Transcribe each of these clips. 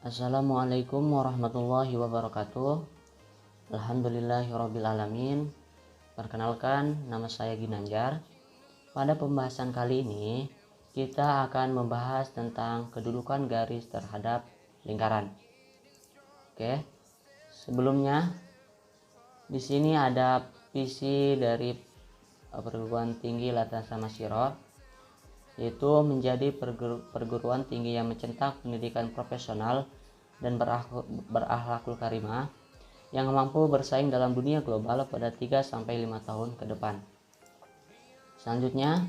Assalamualaikum warahmatullahi wabarakatuh. Alhamdulillahirabbil alamin. Perkenalkan, nama saya Ginanjar. Pada pembahasan kali ini, kita akan membahas tentang kedudukan garis terhadap lingkaran. Oke. Sebelumnya, di sini ada visi dari perguruan tinggi Latan Sama Siro, yaitu menjadi perguruan tinggi yang mencetak pendidikan profesional dan berakhlakul karimah yang mampu bersaing dalam dunia global pada 3-5 tahun ke depan. Selanjutnya,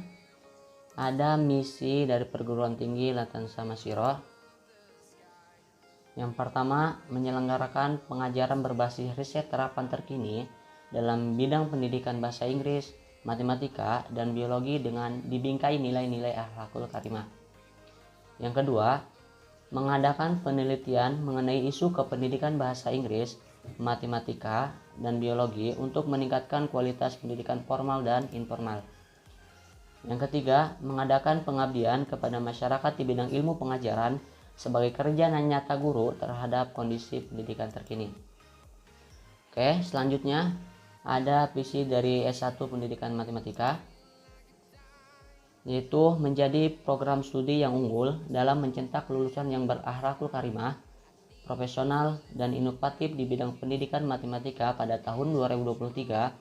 ada misi dari perguruan tinggi Latan Sama Siro. Yang pertama, menyelenggarakan pengajaran berbasis riset terapan terkini dalam bidang pendidikan bahasa Inggris, matematika, dan biologi dengan dibingkai nilai-nilai akhlakul karimah. Yang kedua, mengadakan penelitian mengenai isu kependidikan bahasa Inggris, matematika, dan biologi untuk meningkatkan kualitas pendidikan formal dan informal. Yang ketiga, mengadakan pengabdian kepada masyarakat di bidang ilmu pengajaran sebagai kerja nyata guru terhadap kondisi pendidikan terkini. Oke, selanjutnya ada visi dari S1 Pendidikan Matematika, yaitu menjadi program studi yang unggul dalam mencetak lulusan yang berakhlakul karimah, profesional, dan inovatif di bidang pendidikan matematika pada tahun 2023,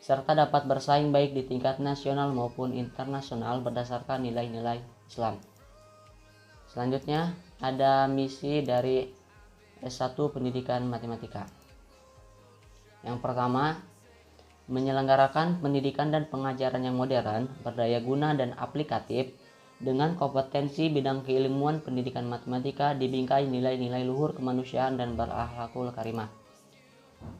serta dapat bersaing baik di tingkat nasional maupun internasional berdasarkan nilai-nilai Islam. Selanjutnya ada misi dari S1 Pendidikan Matematika. Yang pertama, menyelenggarakan pendidikan dan pengajaran yang modern, berdaya guna, dan aplikatif dengan kompetensi bidang keilmuan pendidikan matematika dibingkai nilai-nilai luhur kemanusiaan dan berakhlakul karimah.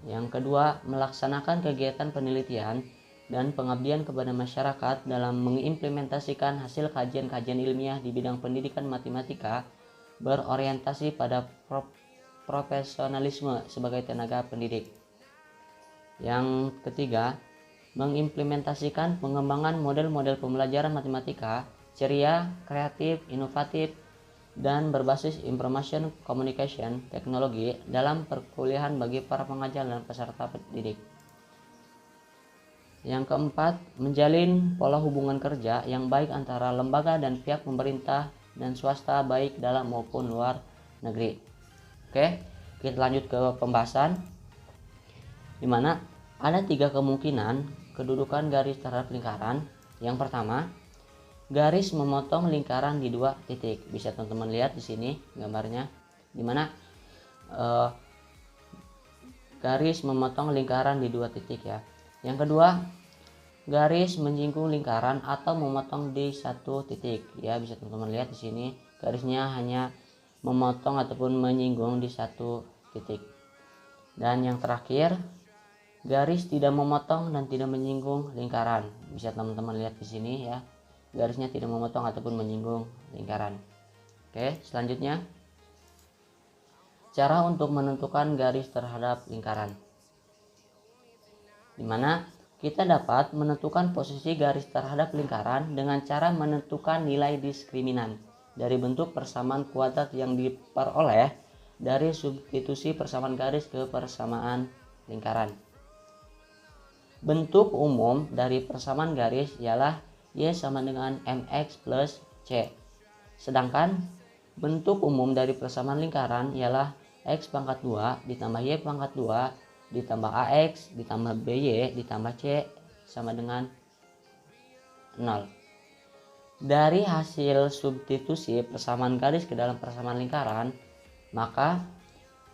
Yang kedua, melaksanakan kegiatan penelitian dan pengabdian kepada masyarakat dalam mengimplementasikan hasil kajian-kajian ilmiah di bidang pendidikan matematika berorientasi pada profesionalisme sebagai tenaga pendidik. Yang ketiga, mengimplementasikan pengembangan model-model pembelajaran matematika ceria, kreatif, inovatif, dan berbasis information communication teknologi dalam perkuliahan bagi para pengajar dan peserta pendidik. Yang keempat, menjalin pola hubungan kerja yang baik antara lembaga dan pihak pemerintah dan swasta baik dalam maupun luar negeri. Oke, kita lanjut ke pembahasan, di mana ada 3 kemungkinan kedudukan garis terhadap lingkaran. Yang pertama, garis memotong lingkaran di 2 titik. Bisa teman-teman lihat di sini gambarnya, di mana garis memotong lingkaran di 2 titik ya. Yang kedua, garis menyinggung lingkaran atau memotong di 1 titik ya. Bisa teman-teman lihat di sini garisnya hanya memotong ataupun menyinggung di 1 titik. Dan yang terakhir, garis tidak memotong dan tidak menyinggung lingkaran. Bisa teman-teman lihat di sini ya. Garisnya tidak memotong ataupun menyinggung lingkaran. Oke, selanjutnya cara untuk menentukan garis terhadap lingkaran, di mana kita dapat menentukan posisi garis terhadap lingkaran dengan cara menentukan nilai diskriminan dari bentuk persamaan kuadrat yang diperoleh dari substitusi persamaan garis ke persamaan lingkaran. Bentuk umum dari persamaan garis ialah Y sama dengan MX plus C. Sedangkan bentuk umum dari persamaan lingkaran ialah X pangkat 2 ditambah Y pangkat 2 ditambah AX ditambah BY ditambah C sama dengan 0. Dari hasil substitusi persamaan garis ke dalam persamaan lingkaran, maka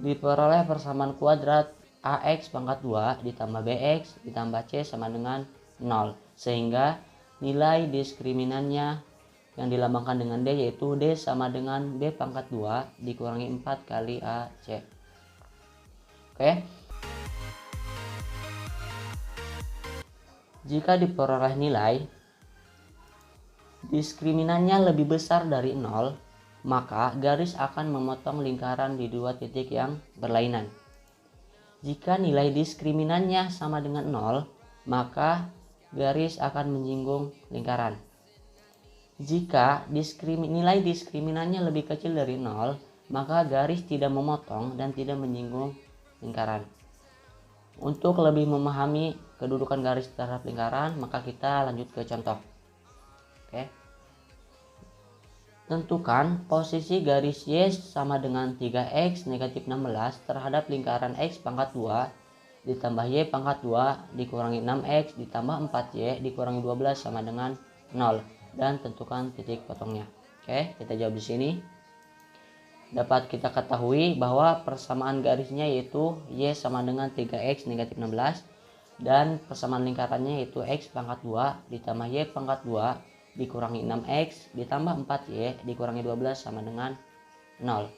diperoleh persamaan kuadrat AX pangkat 2 ditambah BX ditambah C sama dengan 0, sehingga nilai diskriminannya yang dilambangkan dengan D yaitu D sama dengan B pangkat 2 dikurangi 4 kali AC. Oke. Jika diperoleh nilai diskriminannya lebih besar dari 0, maka garis akan memotong lingkaran di 2 titik yang berlainan. Jika nilai diskriminannya sama dengan 0, maka garis akan menyinggung lingkaran. Jika nilai diskriminannya lebih kecil dari 0, maka garis tidak memotong dan tidak menyinggung lingkaran. Untuk lebih memahami kedudukan garis terhadap lingkaran, maka kita lanjut ke contoh. Oke. Tentukan posisi garis Y sama dengan 3X negatif 16 terhadap lingkaran X pangkat 2 ditambah Y pangkat 2 dikurangi 6X ditambah 4Y dikurangi 12 sama dengan 0, dan tentukan titik potongnya. Oke, kita jawab di sini. Dapat kita ketahui bahwa persamaan garisnya yaitu Y sama dengan 3X negatif 16 dan persamaan lingkarannya yaitu X pangkat 2 ditambah Y pangkat 2 dikurangi 6X ditambah 4Y dikurangi 12 sama dengan 0.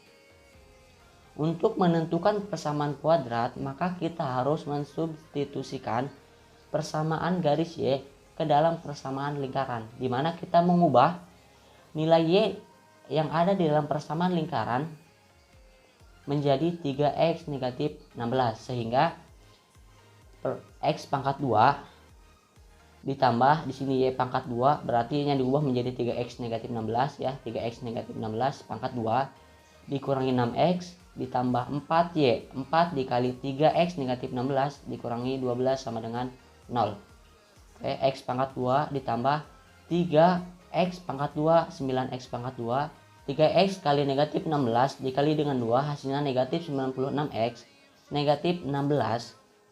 Untuk menentukan persamaan kuadrat, maka kita harus mensubstitusikan persamaan garis Y ke dalam persamaan lingkaran, di mana kita mengubah nilai Y yang ada di dalam persamaan lingkaran menjadi 3X negatif 16, sehingga X pangkat 2 ditambah di sini Y pangkat 2 berarti yang diubah menjadi 3X negatif 16 ya, 3X negatif 16 pangkat 2 dikurangi 6X ditambah 4Y, 4 dikali 3X negatif 16 dikurangi 12 sama dengan 0. Oke, X pangkat 2 ditambah 3X pangkat 2, 9X pangkat 2, 3X kali negatif 16 dikali dengan 2 hasilnya negatif 96X, negatif 16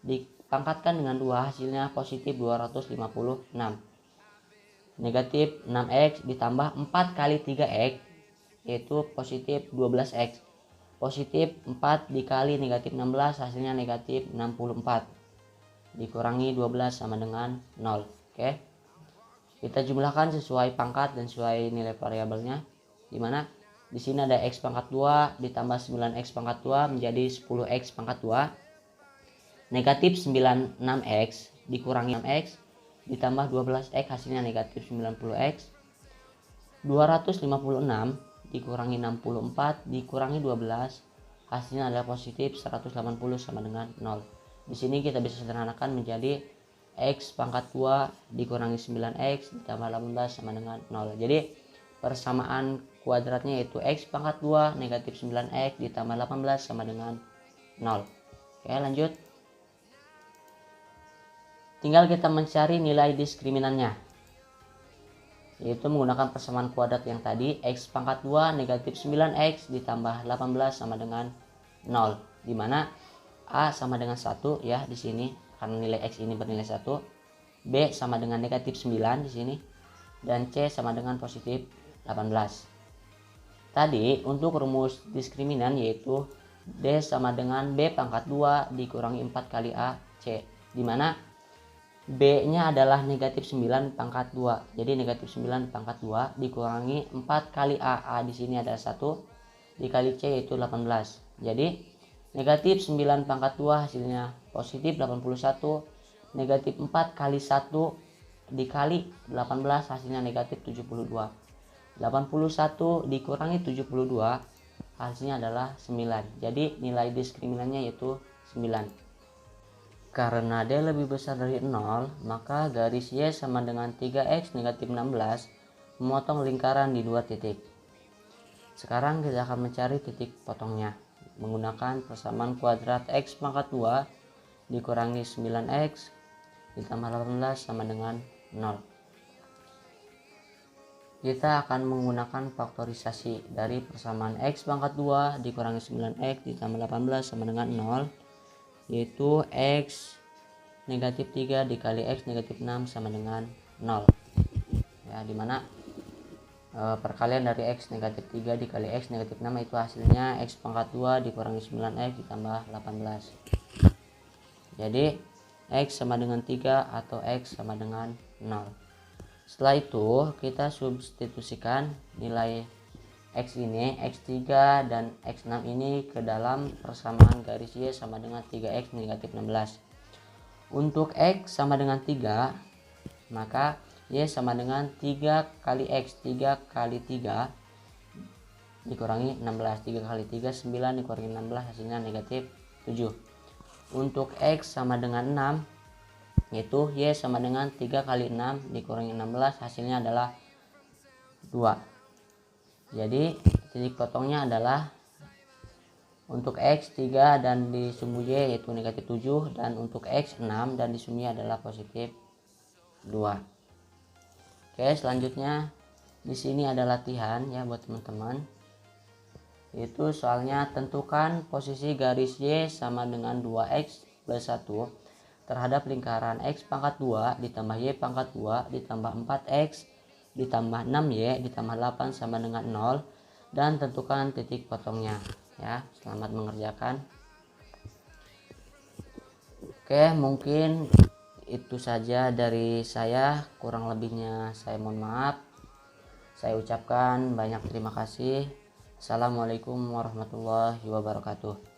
dipangkatkan dengan 2 hasilnya positif 256. Negatif 6X ditambah 4 kali 3X yaitu positif 12X. Positif 4 dikali negatif 16 hasilnya negatif 64. Dikurangi 12 sama dengan 0. Oke. Kita jumlahkan sesuai pangkat dan sesuai nilai variabelnya. Dimana di sini ada X pangkat 2 ditambah 9X pangkat 2 menjadi 10X pangkat 2. Negatif 96X dikurangi 6X ditambah 12X hasilnya negatif 90X. 256 dikurangi 64 dikurangi 12 hasilnya adalah positif 180 sama dengan 0. Di sini kita bisa sederhanakan menjadi X pangkat 2 dikurangi 9X ditambah 18 sama dengan 0. Jadi persamaan kuadratnya yaitu X pangkat 2 negatif 9X ditambah 18 sama dengan 0. Oke, lanjut. Tinggal kita mencari nilai diskriminannya, yaitu menggunakan persamaan kuadrat yang tadi. X pangkat 2 negatif 9X ditambah 18 sama dengan 0, dimana A sama dengan 1 ya di sini karena nilai X ini bernilai 1, B sama dengan negatif 9 di sini, dan C sama dengan positif 18. Tadi untuk rumus diskriminan yaitu D sama dengan B pangkat 2 dikurangi 4 kali A C, dimana B nya adalah negatif 9 pangkat 2, jadi negatif 9 pangkat 2 dikurangi 4 kali A di sini ada 1 dikali C yaitu 18, jadi negatif 9 pangkat 2 hasilnya positif 81, negatif 4 kali 1 dikali 18 hasilnya negatif 72, 81 dikurangi 72 hasilnya adalah 9, jadi nilai diskriminannya yaitu 9. Karena D lebih besar dari 0, maka garis Y sama dengan 3X negatif 16 memotong lingkaran di 2 titik. Sekarang kita akan mencari titik potongnya menggunakan persamaan kuadrat X pangkat 2 dikurangi 9X ditambah 18 sama dengan 0. Kita akan menggunakan faktorisasi dari persamaan X pangkat 2 dikurangi 9X ditambah 18 sama dengan 0, yaitu X negatif 3 dikali X negatif 6 sama dengan 0 ya, dimana perkalian dari X negatif 3 dikali X negatif 6 itu hasilnya X pangkat 2 dikurangi 9X ditambah 18, jadi X sama dengan 3 atau X sama dengan 0. Setelah itu kita substitusikan nilai X ini, X3 dan X6 ini ke dalam persamaan garis Y sama dengan 3X negatif 16. Untuk X sama dengan 3, maka Y sama dengan 3 kali X, 3 kali 3 dikurangi 16, 3 kali 3 9 dikurangi 16 hasilnya negatif 7. Untuk X sama dengan 6, yaitu Y sama dengan 3 kali 6 dikurangi 16 hasilnya adalah 2. Jadi titik potongnya adalah Untuk X 3 dan di sum Y yaitu negatif 7, dan untuk X 6 dan di sum Y adalah positif 2. Oke, selanjutnya di sini ada latihan ya buat teman-teman. Itu soalnya tentukan posisi garis Y sama dengan 2X plus 1 terhadap lingkaran X pangkat 2 ditambah Y pangkat 2 ditambah 4X ditambah 6Y ditambah 8 sama dengan 0, dan tentukan titik potongnya ya. Selamat mengerjakan. Oke, mungkin itu saja dari saya, kurang lebihnya saya mohon maaf. Saya ucapkan banyak terima kasih. Assalamualaikum warahmatullahi wabarakatuh.